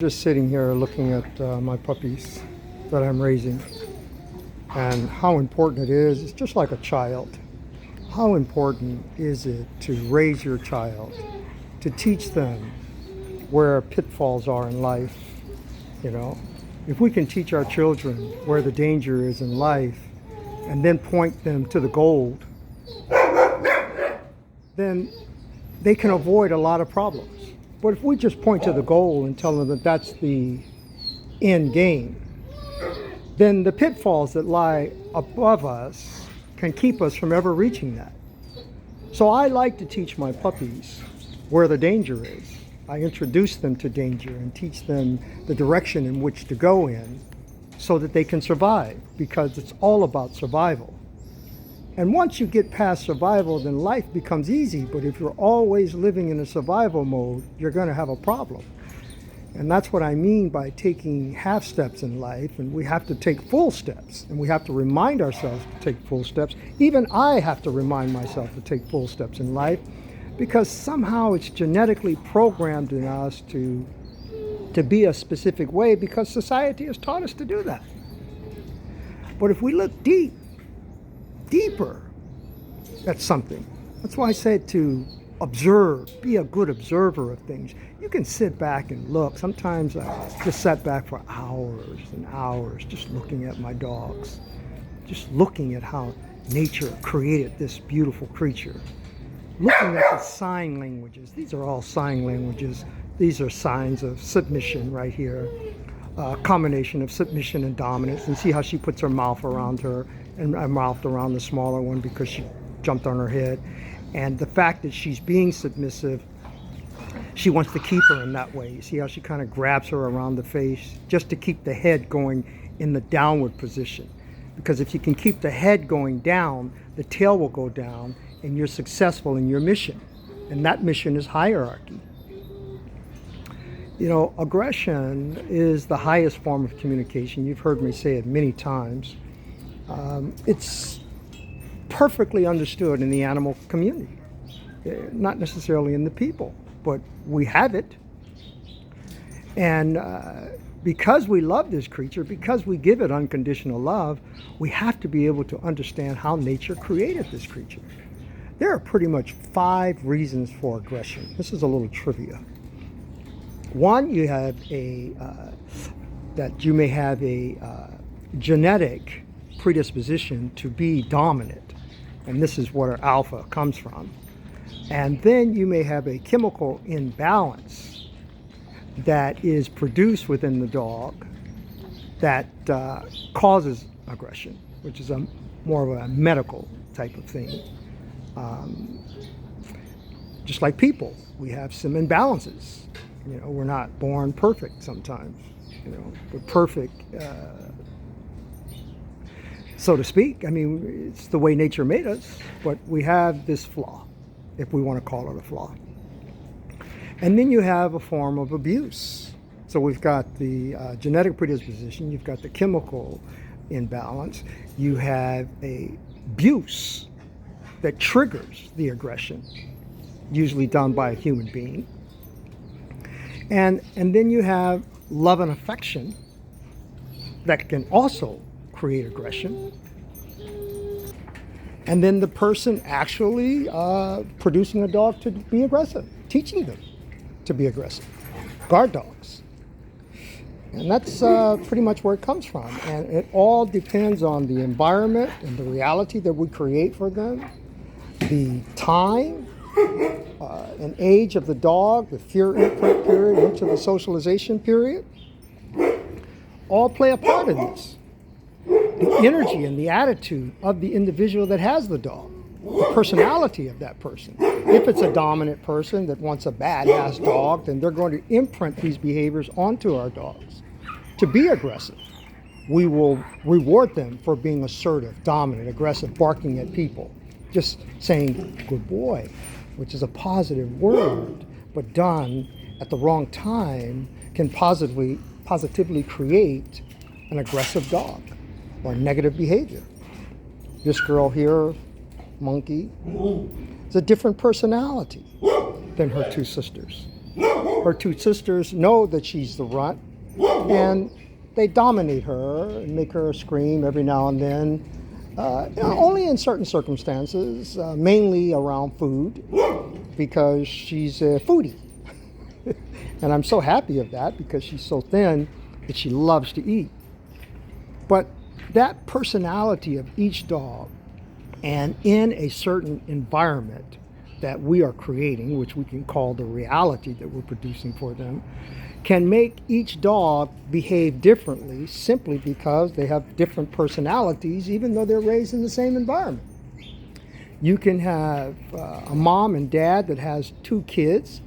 Just sitting here looking at my puppies that I'm raising and how important it is. It's just like a child. How important is it to raise your child, to teach them where pitfalls are in life? You know, if we can teach our children where the danger is in life and then point them to the gold, then they can avoid a lot of problems. But if we just point to the goal and tell them that that's the end game, then the pitfalls that lie above us can keep us from ever reaching that. So I like to teach my puppies where the danger is. I introduce them to danger and teach them the direction in which to go in so that they can survive, because it's all about survival. And once you get past survival, then life becomes easy. But if you're always living in a survival mode, you're going to have a problem. And that's what I mean by taking half steps in life. And we have to take full steps. And we have to remind ourselves to take full steps. Even I have to remind myself to take full steps in life, because somehow it's genetically programmed in us to be a specific way, because society has taught us to do that. But if we look deeper at something. That's why I said to observe, be a good observer of things. You can sit back and look. Sometimes I just sat back for hours and hours just looking at my dogs, just looking at how nature created this beautiful creature, looking at the sign languages. These are all sign languages. These are signs of submission right here. A combination of submission and dominance. And see how she puts her mouth around her and her mouth around the smaller one because she jumped on her head. And the fact that she's being submissive, she wants to keep her in that way. You see how she kind of grabs her around the face just to keep the head going in the downward position. Because if you can keep the head going down, the tail will go down and you're successful in your mission. And that mission is hierarchy. You know, aggression is the highest form of communication. You've heard me say it many times. It's perfectly understood in the animal community, not necessarily in the people, but we have it. And because we love this creature, because we give it unconditional love, we have to be able to understand how nature created this creature. There are pretty much 5 reasons for aggression. This is a little trivia. One, you have that you may have a genetic predisposition to be dominant, and this is where alpha comes from. And then you may have a chemical imbalance that is produced within the dog that causes aggression, which is more of a medical type of thing. Just like people, we have some imbalances. You know, we're not born perfect sometimes. You know, we're perfect, so to speak. I mean, it's the way nature made us, but we have this flaw, if we want to call it a flaw. And then you have a form of abuse. So we've got the genetic predisposition, you've got the chemical imbalance, you have a abuse that triggers the aggression, usually done by a human being. And then you have love and affection that can also create aggression. And then the person actually producing a dog to be aggressive, teaching them to be aggressive. Guard dogs. And that's pretty much where it comes from. And it all depends on the environment and the reality that we create for them, the time, and age of the dog, the fear input period into the socialization period, all play a part in this. The energy and the attitude of the individual that has the dog, the personality of that person. If it's a dominant person that wants a badass dog, then they're going to imprint these behaviors onto our dogs. To be aggressive, we will reward them for being assertive, dominant, aggressive, barking at people, just saying, good boy, which is a positive word, but done at the wrong time can positively create an aggressive dog or negative behavior. This girl here, Monkey, is a different personality than her 2 sisters. Her Her two sisters know that she's the runt, and they dominate her and make her scream every now and then, only in certain circumstances, mainly around food, because she's a foodie. And I'm so happy of that because she's so thin that she loves to eat. But that personality of each dog, and in a certain environment that we are creating, which we can call the reality that we're producing for them, can make each dog behave differently simply because they have different personalities, even though they're raised in the same environment. You can have a mom and dad that has two kids,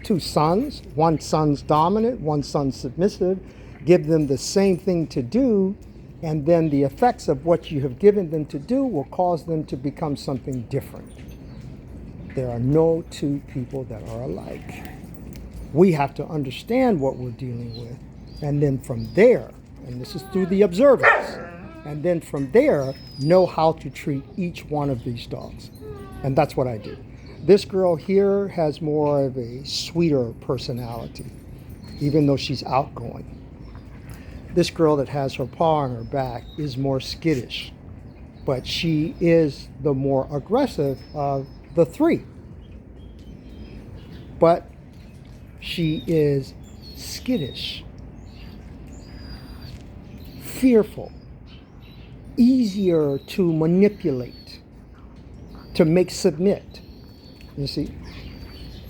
two sons. One son's dominant, one son's submissive. Give them the same thing to do, and then the effects of what you have given them to do will cause them to become something different. There are no two people that are alike. We have to understand what we're dealing with, and then from there, and this is through the observance, and then from there, know how to treat each one of these dogs. And that's what I do. This girl here has more of a sweeter personality, even though she's outgoing. This girl that has her paw on her back is more skittish, but she is the more aggressive of the three. But she is skittish, fearful, easier to manipulate, to make submit, you see,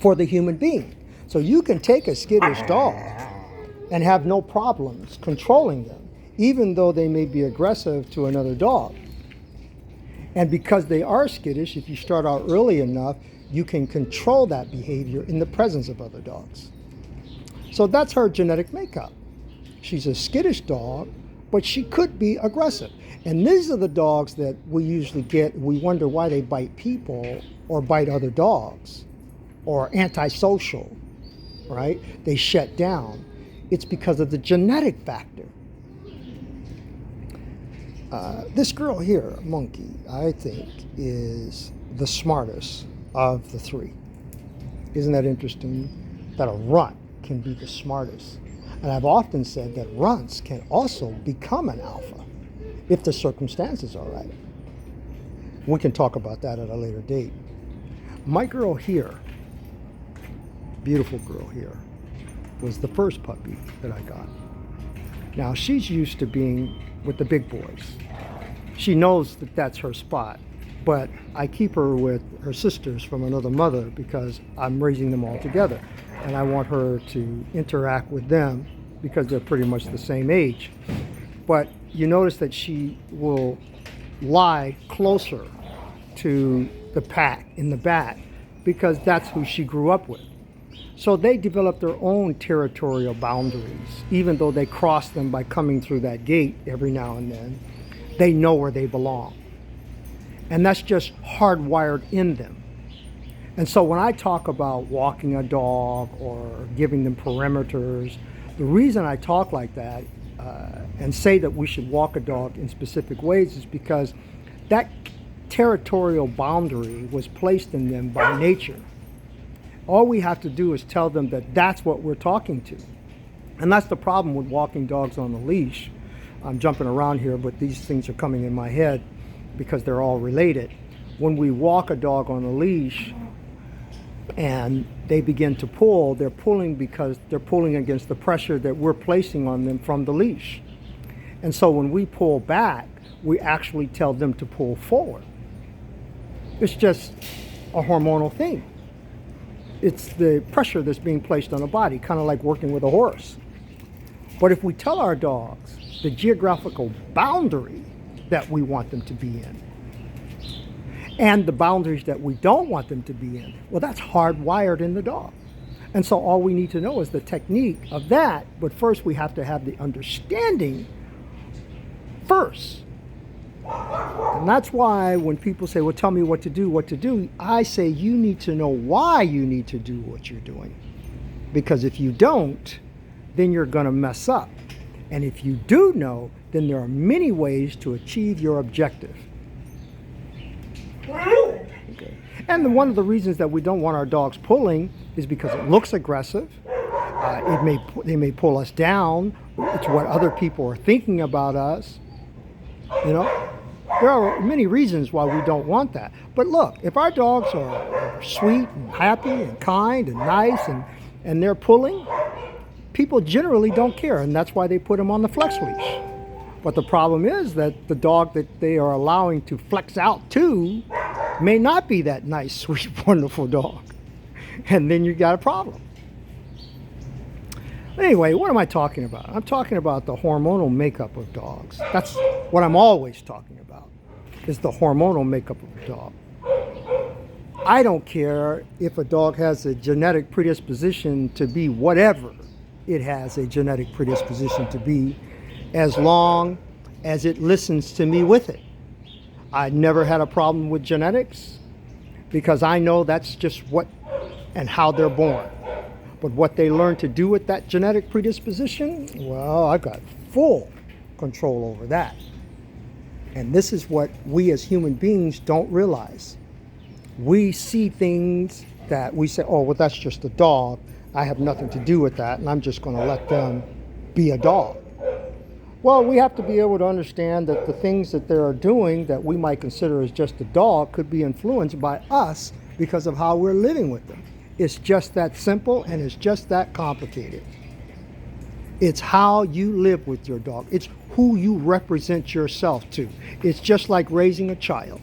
for the human being. So you can take a skittish dog and have no problems controlling them, even though they may be aggressive to another dog. And because they are skittish, if you start out early enough, you can control that behavior in the presence of other dogs. So that's her genetic makeup. She's a skittish dog, but she could be aggressive. And these are the dogs that we usually get, we wonder why they bite people or bite other dogs, or antisocial, right? They shut down. It's because of the genetic factor. This girl here, Monkey, I think is the smartest of the three. Isn't that interesting? That a runt can be the smartest. And I've often said that runts can also become an alpha if the circumstances are right. We can talk about that at a later date. My girl here, beautiful girl here, was the first puppy that I got. Now she's used to being with the big boys. She knows that that's her spot, but I keep her with her sisters from another mother because I'm raising them all together. And I want her to interact with them because they're pretty much the same age. But you notice that she will lie closer to the pack in the back because that's who she grew up with. So they develop their own territorial boundaries, even though they cross them by coming through that gate every now and then. They know where they belong. And that's just hardwired in them. And so when I talk about walking a dog or giving them perimeters, the reason I talk like that and say that we should walk a dog in specific ways is because that territorial boundary was placed in them by nature. All we have to do is tell them that that's what we're talking to. And that's the problem with walking dogs on the leash. I'm jumping around here, but these things are coming in my head because they're all related. When we walk a dog on a leash and they begin to pull, they're pulling because they're pulling against the pressure that we're placing on them from the leash. And so when we pull back, we actually tell them to pull forward. It's just a hormonal thing. It's the pressure that's being placed on a body, kind of like working with a horse. But if we tell our dogs the geographical boundary that we want them to be in, and the boundaries that we don't want them to be in, well, that's hardwired in the dog. And so all we need to know is the technique of that, but first we have to have the understanding first. And that's why when people say, well, tell me what to do, I say you need to know why you need to do what you're doing. Because if you don't, then you're going to mess up. And if you do know, then there are many ways to achieve your objective. Okay. And one of the reasons that we don't want our dogs pulling is because it looks aggressive. They may pull us down. It's what other people are thinking about us. You know, there are many reasons why we don't want that. But look, if our dogs are sweet and happy and kind and nice and they're pulling, people generally don't care, and that's why they put them on the flex leash. But the problem is that the dog that they are allowing to flex out to may not be that nice, sweet, wonderful dog. And then you got a problem. Anyway, what am I talking about? I'm talking about the hormonal makeup of dogs. That's what I'm always talking about, is the hormonal makeup of a dog. I don't care if a dog has a genetic predisposition to be whatever it has a genetic predisposition to be, as long as it listens to me with it. I never had a problem with genetics because I know that's just what and how they're born. But what they learn to do with that genetic predisposition, well, I've got full control over that. And this is what we as human beings don't realize. We see things that we say, oh, well, that's just a dog. I have nothing to do with that, and I'm just going to let them be a dog. Well, we have to be able to understand that the things that they are doing that we might consider as just a dog could be influenced by us because of how we're living with them. It's just that simple, and it's just that complicated. It's how you live with your dog. It's who you represent yourself to. It's just like raising a child.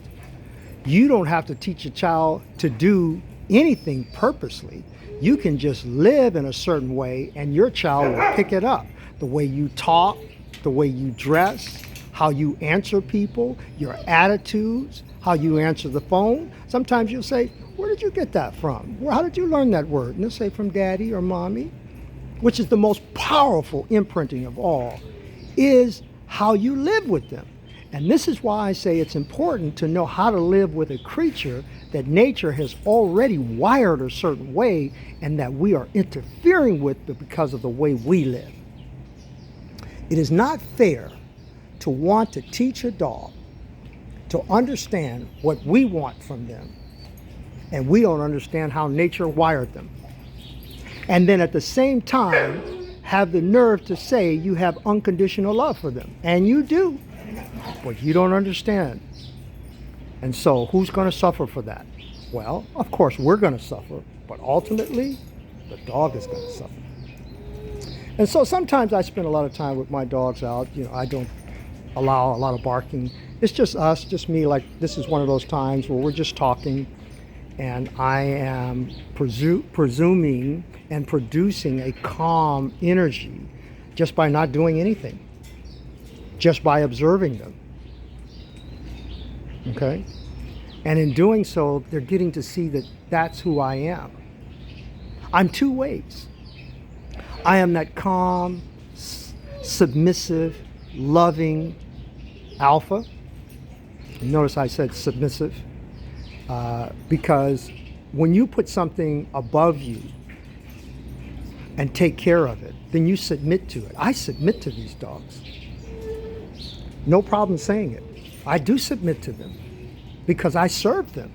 You don't have to teach a child to do anything purposely. You can just live in a certain way, and your child will pick it up. The way you talk, the way you dress, how you answer people, your attitudes, how you answer the phone. Sometimes you'll say, where did you get that from? How did you learn that word? And they'll say, from daddy or mommy. Which is the most powerful imprinting of all, is how you live with them. And this is why I say it's important to know how to live with a creature that nature has already wired a certain way and that we are interfering with because of the way we live. It is not fair to want to teach a dog to understand what we want from them, and we don't understand how nature wired them. And then at the same time, have the nerve to say you have unconditional love for them. And you do, but you don't understand. And so who's going to suffer for that? Well, of course, we're going to suffer, but ultimately, the dog is going to suffer. And so sometimes I spend a lot of time with my dogs out. You know, I don't allow a lot of barking. It's just us, just me. Like, this is one of those times where we're just talking, and I am presuming and producing a calm energy just by not doing anything, just by observing them. Okay? And in doing so, they're getting to see that that's who I am. I'm two ways. I am that calm, submissive, loving alpha. Notice I said submissive, because when you put something above you and take care of it, then you submit to it. I submit to these dogs. No problem saying it. I do submit to them because I serve them.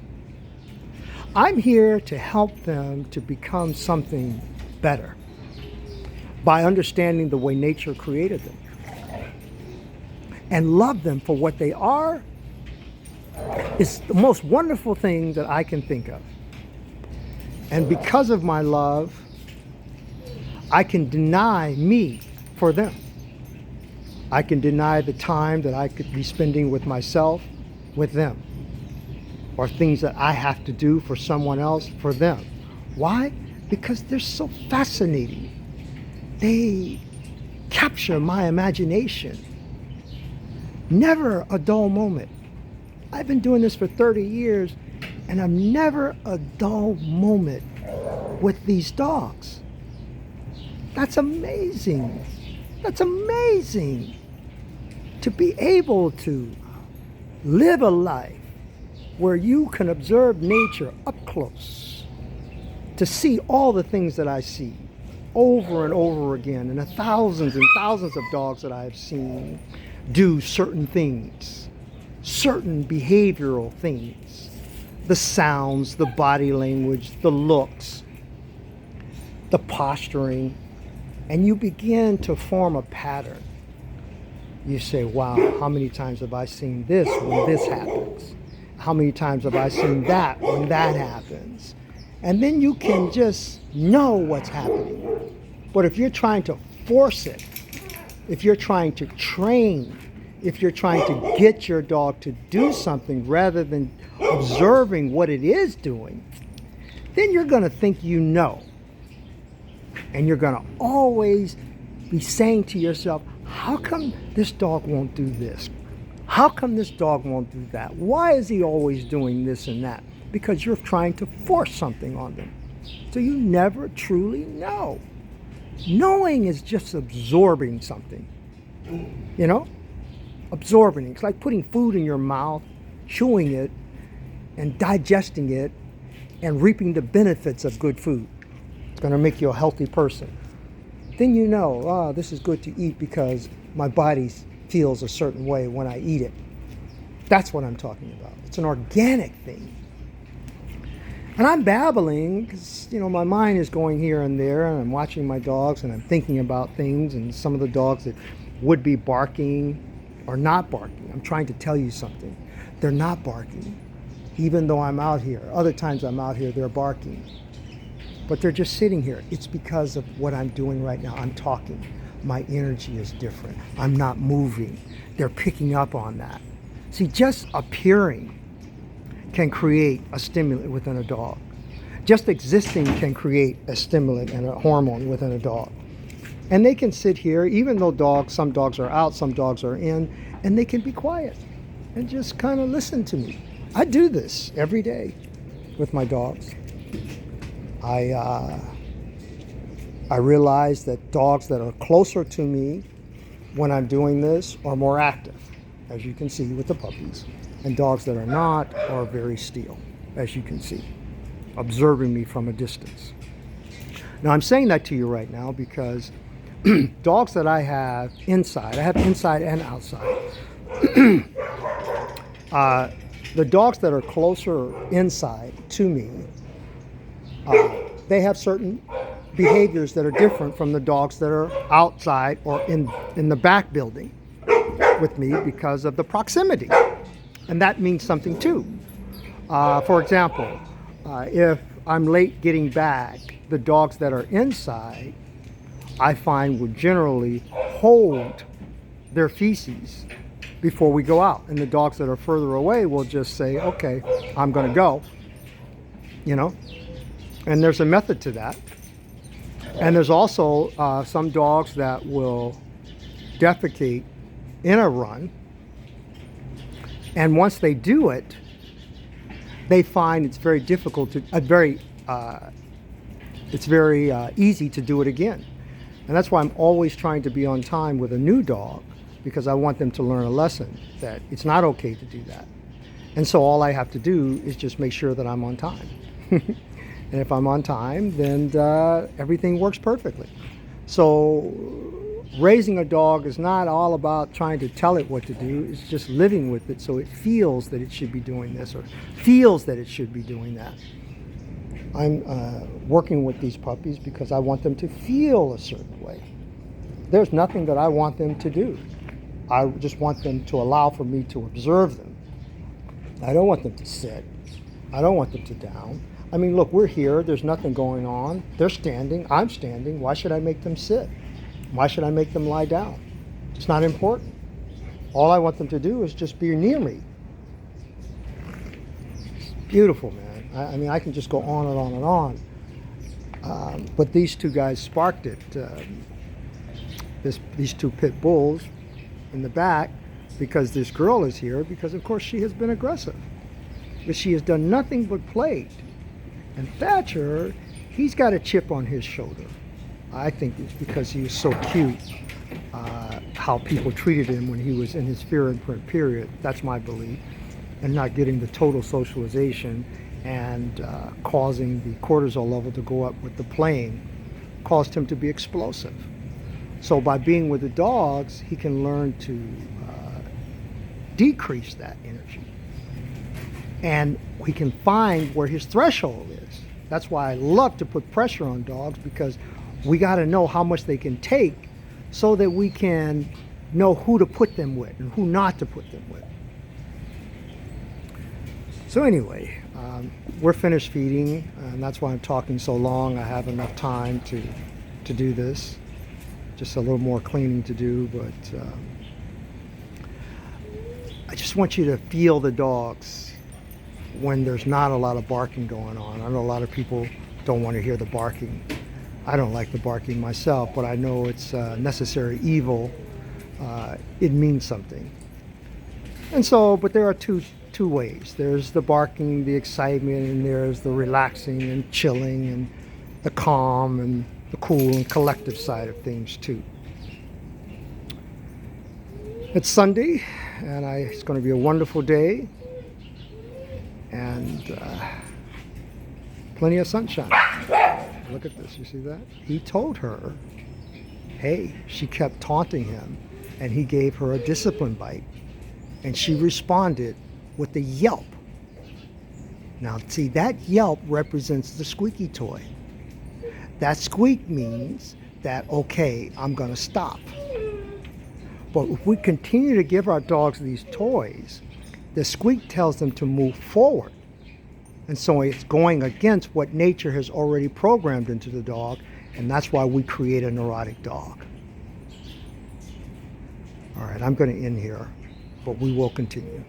I'm here to help them to become something better by understanding the way nature created them and love them for what they are. It's the most wonderful thing that I can think of. And because of my love, I can deny me for them. I can deny the time that I could be spending with myself, with them, or things that I have to do for someone else, for them. Why? Because they're so fascinating. They capture my imagination. Never a dull moment. I've been doing this for 30 years, and I'm never a dull moment with these dogs. That's amazing. That's amazing. To be able to live a life where you can observe nature up close, to see all the things that I see over and over again, and the thousands and thousands of dogs that I've seen do certain things, certain behavioral things, the sounds, the body language, the looks, the posturing, and you begin to form a pattern. You say, wow, how many times have I seen this when this happens? How many times have I seen that when that happens? And then you can just know what's happening. But if you're trying to force it, if you're trying to train, if you're trying to get your dog to do something rather than observing what it is doing, then you're going to think you know. And you're going to always be saying to yourself, how come this dog won't do this? How come this dog won't do that? Why is he always doing this and that? Because you're trying to force something on them. So you never truly know. Knowing is just absorbing something. You know? Absorbing it. It's like putting food in your mouth, chewing it, and digesting it, and reaping the benefits of good food. It's going to make you a healthy person. Then you know, oh, this is good to eat because my body feels a certain way when I eat it. That's what I'm talking about. It's an organic thing. And I'm babbling because, my mind is going here and there, and I'm watching my dogs and I'm thinking about things, and some of the dogs that would be barking are not barking. I'm trying to tell you something. They're not barking, even though I'm out here. Other times I'm out here, they're barking. But they're just sitting here. It's because of what I'm doing right now. I'm talking. My energy is different. I'm not moving. They're picking up on that. See, just appearing can create a stimulant within a dog. Just existing can create a stimulant and a hormone within a dog. And they can sit here, even though some dogs are out, some dogs are in, and they can be quiet and just kind of listen to me. I do this every day with my dogs. I realize that dogs that are closer to me when I'm doing this are more active, as you can see with the puppies. And dogs that are not are very still, as you can see, observing me from a distance. Now, I'm saying that to you right now because dogs that I have inside and outside. The dogs that are closer inside to me, they have certain behaviors that are different from the dogs that are outside or in the back building with me because of the proximity. And that means something too. For example, if I'm late getting back, the dogs that are inside, I find will generally hold their feces before we go out. And the dogs that are further away will just say, okay, I'm going to go, And there's a method to that. And there's also some dogs that will defecate in a run. And once they do it, they find it's very difficult to, it's very easy to do it again. And that's why I'm always trying to be on time with a new dog, because I want them to learn a lesson that it's not okay to do that. And so all I have to do is just make sure that I'm on time. And if I'm on time, then everything works perfectly. So raising a dog is not all about trying to tell it what to do. It's just living with it so it feels that it should be doing this or feels that it should be doing that. I'm working with these puppies because I want them to feel a certain way. There's nothing that I want them to do. I just want them to allow for me to observe them. I don't want them to sit. I don't want them to down. I mean, look, we're here. There's nothing going on. They're standing. I'm standing. Why should I make them sit? Why should I make them lie down? It's not important. All I want them to do is just be near me. It's beautiful, man. I mean, I can just go on and on and on. But these two guys sparked it. These two pit bulls in the back, because this girl is here, because of course she has been aggressive. But she has done nothing but played. And Thatcher, he's got a chip on his shoulder. I think it's because he was so cute, how people treated him when he was in his fear imprint period. That's my belief. And not getting the total socialization and causing the cortisol level to go up with the playing caused him to be explosive. So by being with the dogs, he can learn to decrease that energy. And he can find where his threshold is. That's why I love to put pressure on dogs, because we got to know how much they can take so that we can know who to put them with and who not to put them with. So anyway, we're finished feeding, and that's why I'm talking so long. I have enough time to do this. Just a little more cleaning to do, but I just want you to feel the dogs when there's not a lot of barking going on. I know a lot of people don't want to hear the barking. I don't like the barking myself, but I know it's necessary evil. It means something. And so, but there are two ways. There's the barking, the excitement, and there's the relaxing and chilling and the calm and the cool and collective side of things too. It's Sunday, and it's going to be a wonderful day, and plenty of sunshine. Look at this, you see that? He told her, hey, she kept taunting him, and he gave her a discipline bite, and she responded with a yelp. Now, see, that yelp represents the squeaky toy. That squeak means that, okay, I'm going to stop. But if we continue to give our dogs these toys, the squeak tells them to move forward. And so it's going against what nature has already programmed into the dog, and that's why we create a neurotic dog. All right, I'm going to end here, but we will continue.